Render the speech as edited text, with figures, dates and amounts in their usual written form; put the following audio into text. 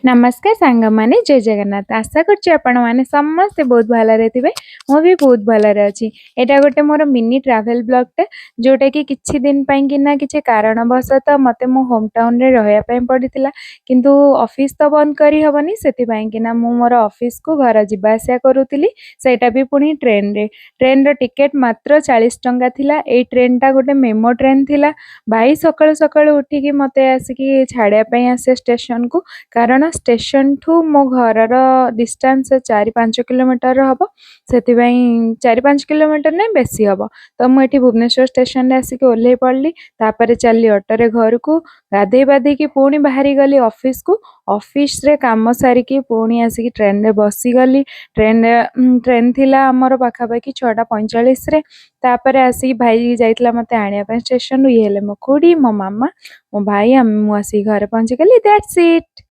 नमस्कार सांग माने जय जगन्नाथ आशा करछि आपण माने समस्त बहुत भलरे थिबे मो भी बहुत भलरे अछि। एटा गोटे मोर मिनी ट्रैवल ब्लॉग टे जोटा कि किछि दिन पई कि ना किछि कारणवशत मते मो होम टाउन रे रहया पई पडितिला किंतु ऑफिस तो बंद करी हबनी सेति पई कि ना मो मोर ऑफिस को घर जिबा आसिया करूतिली सेटा भी पुनी ट्रेन रो टिकेट मात्र 40 टंका थिला। ए ट्रेन टा गोटे मेमो ट्रेन थिला। भाई सकाळु सकाळु उठी कि मते आसिकी छाड़िया पई आसे स्टेशन को कारण स्टेशन ठू मो घरर डिस्टेंस 4-5 किलोमीटर हम से 4-5 किलोमीटर नहीं बेसी हम। तो मुझे भुवनेश्वर स्टेशन रे आसिक ओह्लई पड़ी तापर चली ऑटो घर को गाधे बाधे की पुणी बाहरी गली ऑफिस को ऑफिस रे काम सारिकी पुणी आसिक ट्रेन रे बसी गली। ट्रेन थिला आमर पाखापाखि 6:45 रे तापर आसिक भाई जाइतला मते आनिया स्टेशन ये हेले मो खुड़ी मो मामा मो भाई मु आसिक घर पहुंची गली दैट्स इट।